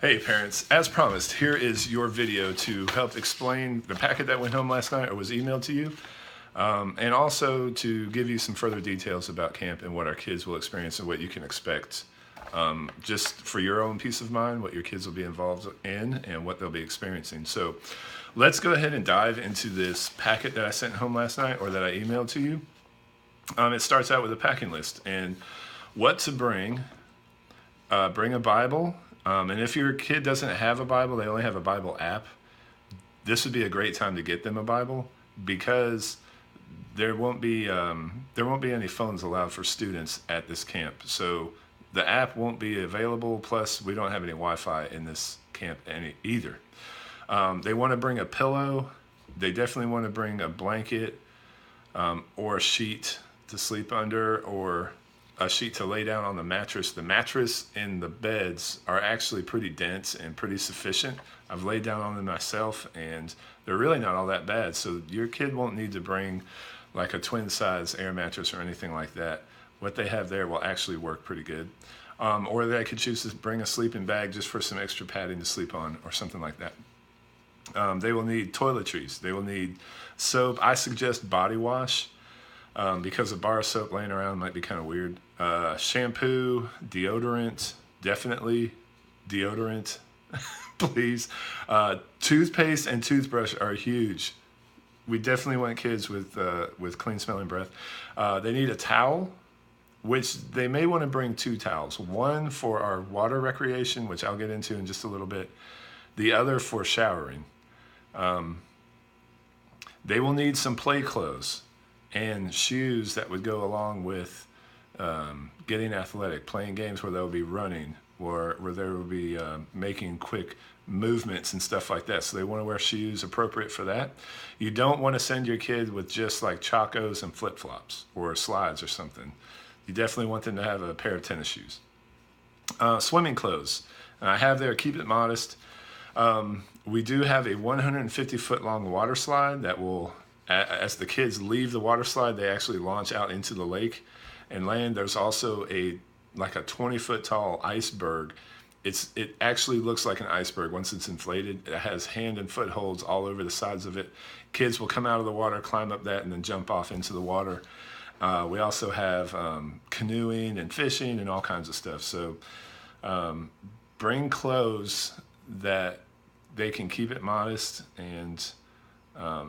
Hey parents, as promised, here is your video to help explain the packet that went home last night or was emailed to you, and also to give you some further details about camp and what our kids will experience and what you can expect, just for your own peace of mind, what your kids will be involved in and what they'll be experiencing. So let's go ahead and dive into this packet that I sent home last night or that I emailed to you. It starts out with a packing list and what to bring. Bring a Bible. And if your kid doesn't have a Bible, they only have a Bible app, this would be a great time to get them a Bible because there won't be any phones allowed for students at this camp. So the app won't be available. Plus, we don't have any Wi-Fi in this camp either. They want to bring a pillow. They definitely want to bring a blanket or a sheet to sleep under, or a sheet to lay down on the mattress. The mattress and the beds are actually pretty dense and pretty sufficient. I've laid down on them myself and they're really not all that bad. So your kid won't need to bring like a twin size air mattress or anything like that. What they have there will actually work pretty good. Or they could choose to bring a sleeping bag just for some extra padding to sleep on or something like that. They will need toiletries. They will need soap. I suggest body wash. Because a bar of soap laying around might be kind of weird. Shampoo, deodorant, definitely deodorant, please. Toothpaste and toothbrush are huge. We definitely want kids with clean smelling breath. They need a towel, which they may want to bring 2 towels. One for our water recreation, which I'll get into in just a little bit. The other for showering. They will need some play clothes and shoes that would go along with getting athletic, playing games where they'll be running or where they will be making quick movements and stuff like that. So they want to wear shoes appropriate for that. You don't want to send your kid with just like Chacos and flip-flops or slides or something. You definitely want them to have a pair of tennis shoes. Swimming clothes. I have there, keep it modest. We do have a 150-foot long water slide that will, as the kids leave the water slide, they actually launch out into the lake and land. There's also like a 20-foot tall iceberg. It actually looks like an iceberg once it's inflated. It has hand and foot holds all over the sides of it. Kids will come out of the water, climb up that, and then jump off into the water. We also have canoeing and fishing and all kinds of stuff. So bring clothes that they can keep it modest and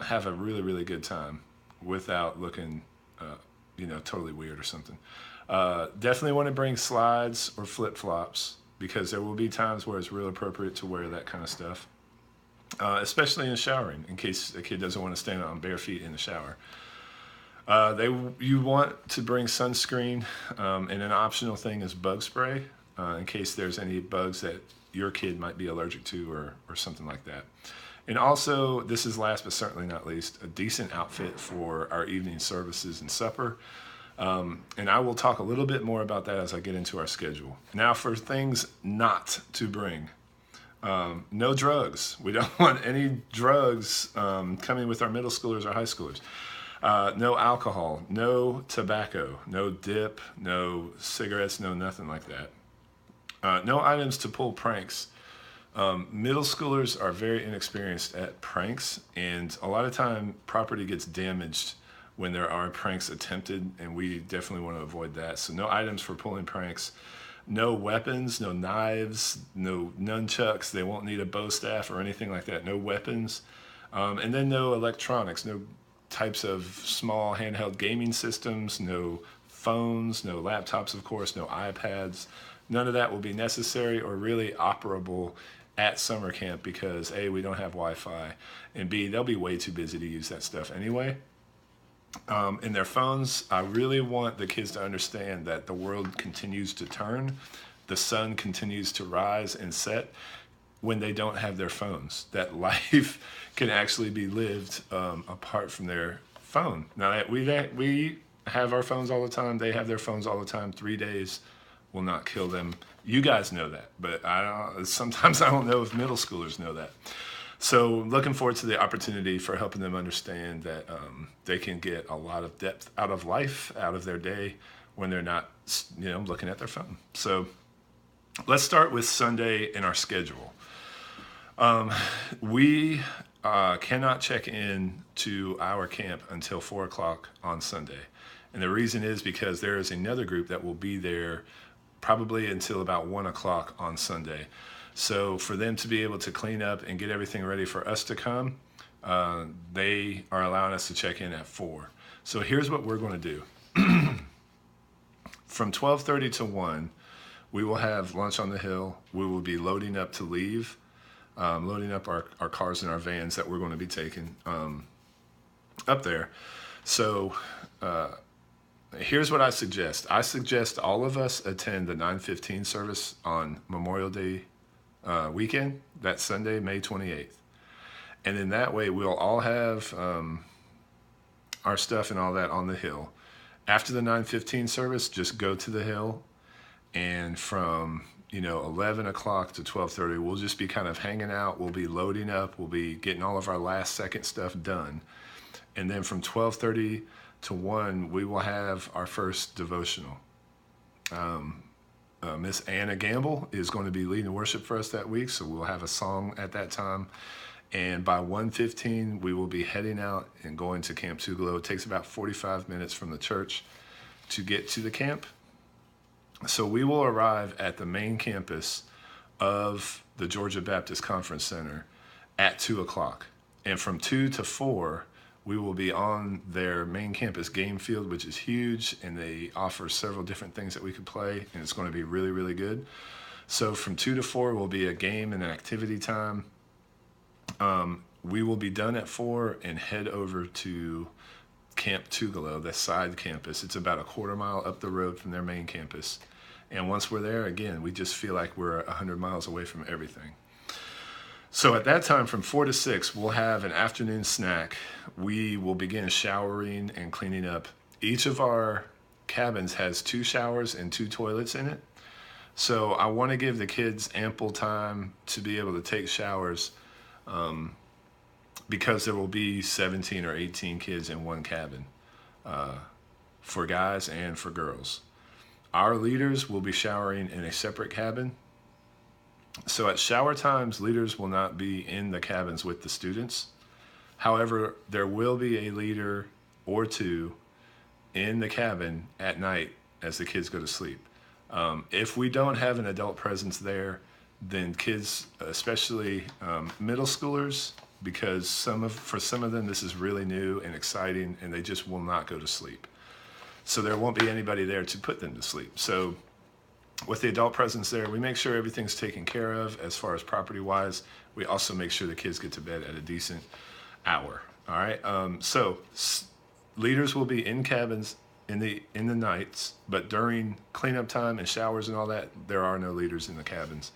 have a really, really good time without looking, totally weird or something. Definitely want to bring slides or flip-flops because there will be times where it's real appropriate to wear that kind of stuff, especially in showering, in case a kid doesn't want to stand on bare feet in the shower. You want to bring sunscreen, and an optional thing is bug spray in case there's any bugs that your kid might be allergic to or something like that. And also, this is last but certainly not least, a decent outfit for our evening services and supper. And I will talk a little bit more about that as I get into our schedule. Now for things not to bring. No drugs. We don't want any drugs coming with our middle schoolers or high schoolers. No alcohol, no tobacco, no dip, no cigarettes, no nothing like that. No items to pull pranks. Middle schoolers are very inexperienced at pranks, and a lot of time property gets damaged when there are pranks attempted, and we definitely want to avoid that. So no items for pulling pranks, no weapons, no knives, no nunchucks. They won't need a bow staff or anything like that. No weapons, and then no electronics, no types of small handheld gaming systems, no phones, no laptops, of course, no iPads. None of that will be necessary or really operable at summer camp because A, we don't have Wi-Fi, and B, they'll be way too busy to use that stuff anyway. In their phones, I really want the kids to understand that the world continues to turn, the sun continues to rise and set when they don't have their phones, that life can actually be lived apart from their phone. Now, we have our phones all the time, they have their phones all the time. 3 days will not kill them. You guys know that, but sometimes I don't know if middle schoolers know that. So looking forward to the opportunity for helping them understand that they can get a lot of depth out of life, out of their day, when they're not, looking at their phone. So Let's start with Sunday in our schedule. We cannot check in to our camp until 4 o'clock on Sunday. And the reason is because there is another group that will be there probably until about 1 o'clock on Sunday. So for them to be able to clean up and get everything ready for us to come, they are allowing us to check in at 4. So here's what we're going to do. From 12:30 to 1, we will have lunch on the hill. We will be loading up to leave, loading up our cars and our vans that we're going to be taking up there. So here's what I suggest. I suggest all of us attend the 9:15 service on Memorial Day weekend, that Sunday, May 28th. And in that way, we'll all have our stuff and all that on the hill. After the 9:15 service, just go to the hill, and from 11 o'clock to 12:30, we'll just be kind of hanging out. We'll be loading up. We'll be getting all of our last second stuff done. And then from 12:30 to 1, we will have our first devotional. Miss Anna Gamble is going to be leading worship for us that week, so we'll have a song at that time. And by 1:15, we will be heading out and going to Camp Tugelo. It takes about 45 minutes from the church to get to the camp. So we will arrive at the main campus of the Georgia Baptist Conference Center at 2 o'clock. And from 2 to 4, we will be on their main campus game field, which is huge, and they offer several different things that we could play, and it's going to be really, really good. So from 2 to 4 will be a game and an activity time. We will be done at 4 and head over to Camp Tugelo, the side campus. It's about a quarter mile up the road from their main campus. And once we're there, again, we just feel like we're 100 miles away from everything. So at that time, from 4 to 6, we'll have an afternoon snack. We will begin showering and cleaning up. Each of our cabins has 2 showers and 2 toilets in it. So I want to give the kids ample time to be able to take showers, because there will be 17 or 18 kids in one cabin, for guys and for girls. Our leaders will be showering in a separate cabin. So at shower times, leaders will not be in the cabins with the students. However, there will be a leader or 2 in the cabin at night as the kids go to sleep. If we don't have an adult presence there, then kids, especially middle schoolers, because for some of them this is really new and exciting, and they just will not go to sleep. So there won't be anybody there to put them to sleep. So with the adult presence there, we make sure everything's taken care of as far as property-wise. We also make sure the kids get to bed at a decent hour. All right. So leaders will be in cabins in the nights, but during cleanup time and showers and all that, there are no leaders in the cabins.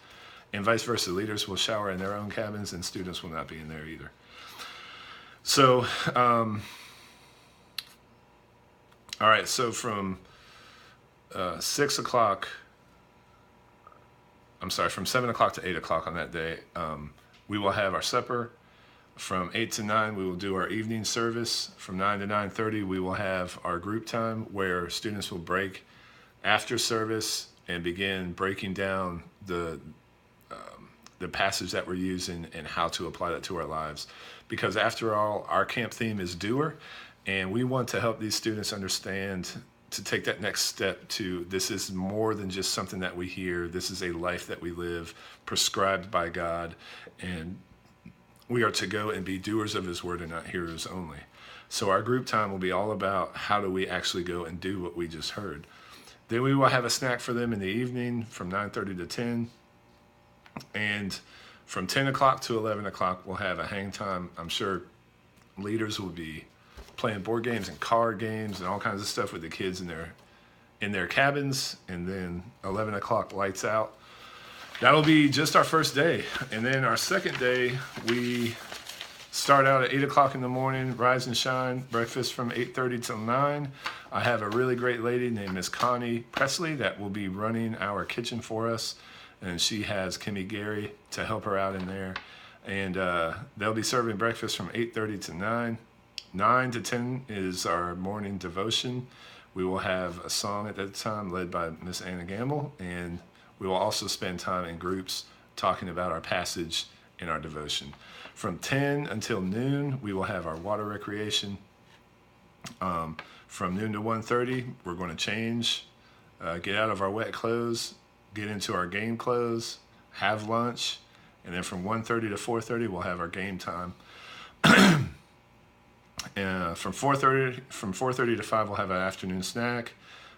And vice versa, leaders will shower in their own cabins and students will not be in there either. So, all right, so from 6 o'clock, from 7 o'clock to 8 o'clock on that day, we will have our supper. From 8 to 9, we will do our evening service. From 9 to 9:30, we will have our group time where students will break after service and begin breaking down the passage that we're using and how to apply that to our lives. Because after all, our camp theme is doer, and we want to help these students understand to take that next step to this is more than just something that we hear. This is a life that we live prescribed by God, and we are to go and be doers of his word and not hearers only. So our group time will be all about how do we actually go and do what we just heard. Then we will have a snack for them in the evening from 9:30 to 10. And from 10 o'clock to 11 o'clock, we'll have a hang time. I'm sure leaders will be playing board games and card games and all kinds of stuff with the kids in their cabins. And then 11 o'clock, lights out. That'll be just our first day. And then our second day, we start out at 8 o'clock in the morning, rise and shine, breakfast from 8:30 till 9. I have a really great lady named Miss Connie Presley that will be running our kitchen for us. And she has Kimmy Gary to help her out in there. And they'll be serving breakfast from 8:30 to 9. 9 to 10 is our morning devotion. We will have a song at that time led by Miss Anna Gamble, and We will also spend time in groups talking about our passage and our devotion. From 10 until noon, we will have our water recreation. From noon to 1:30, we're going to change, get out of our wet clothes, get into our game clothes, have lunch, and then from 1:30 to 4:30, we'll have our game time. From 4:30 to 5, we'll have an afternoon snack.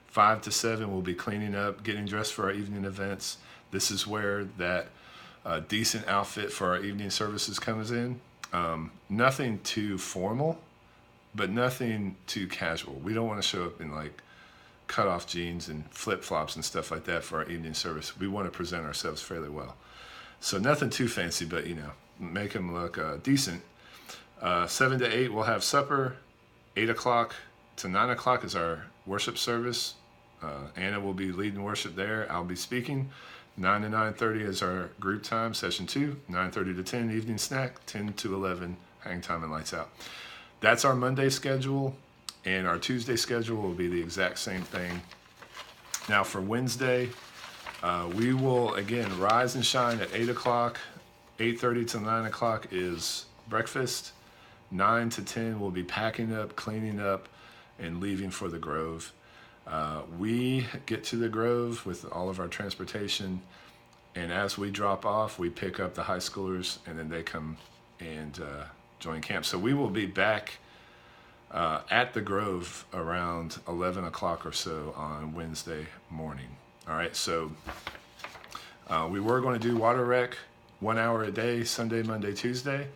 5 to 7, we'll be cleaning up, getting dressed for our evening events. This is where that decent outfit for our evening services comes in. Nothing too formal, but nothing too casual. We don't want to show up in like cut off jeans and flip flops and stuff like that for our evening service. We want to present ourselves fairly well. So nothing too fancy, but make them look decent. 7 to 8, we'll have supper. 8 o'clock to 9 o'clock is our worship service. Anna will be leading worship there. I'll be speaking. 9 to 9:30 is our group time, session 2. 9:30 to 10, evening snack. 10 to 11, hang time and lights out. That's our Monday schedule, and our Tuesday schedule will be the exact same thing. Now for Wednesday, we will again rise and shine at 8 o'clock. 8:30 to 9 o'clock is breakfast. 9 to 10, we'll be packing up, cleaning up, and leaving for the Grove. We get to the Grove with all of our transportation, and as we drop off, we pick up the high schoolers, and then they come and join camp. So we will be back at the Grove around 11 o'clock or so on Wednesday morning. All right, so we were going to do water rec 1 hour a day, Sunday, Monday, Tuesday,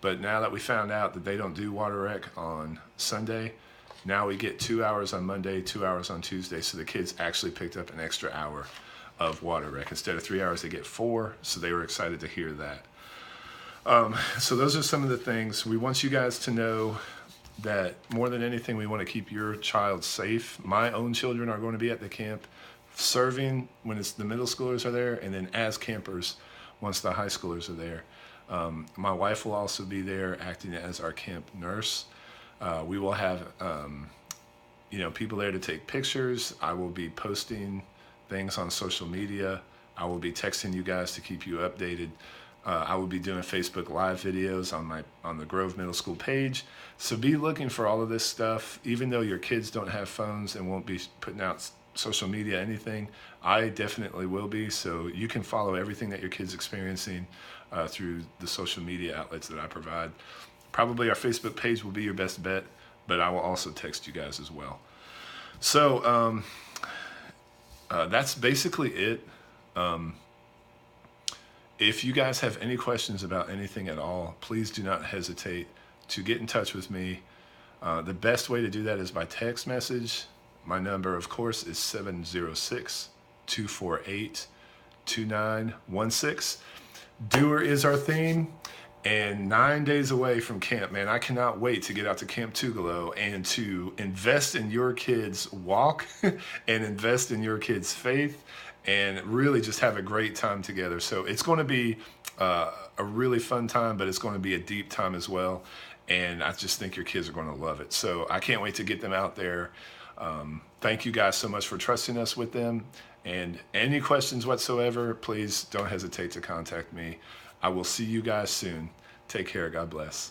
but now that we found out that they don't do water rec on Sunday, now we get 2 hours on Monday, 2 hours on Tuesday, so the kids actually picked up an extra hour of water rec. Instead of 3 hours, they get 4, so they were excited to hear that. So those are some of the things. We want you guys to know that more than anything, we want to keep your child safe. My own children are going to be at the camp serving when the middle schoolers are there, and then as campers once the high schoolers are there. My wife will also be there acting as our camp nurse. We will have people there to take pictures. I will be posting things on social media. I will be texting you guys to keep you updated. I will be doing Facebook Live videos on the Grove Middle School page. So be looking for all of this stuff. Even though your kids don't have phones and won't be putting out social media, anything, I definitely will be. So you can follow everything that your kid's experiencing through the social media outlets that I provide. Probably our Facebook page will be your best bet, but I will also text you guys as well. So that's basically it. If you guys have any questions about anything at all, please do not hesitate to get in touch with me. The best way to do that is by text message. My number, of course, is 706-248-2916. Doer is our theme. And 9 days away from camp, man, I cannot wait to get out to Camp Tugelo and to invest in your kids' walk and invest in your kids' faith and really just have a great time together. So it's going to be a really fun time, but it's going to be a deep time as well. And I just think your kids are going to love it. So I can't wait to get them out there. Thank you guys so much for trusting us with them. And any questions whatsoever, please don't hesitate to contact me. I will see you guys soon. Take care. God bless.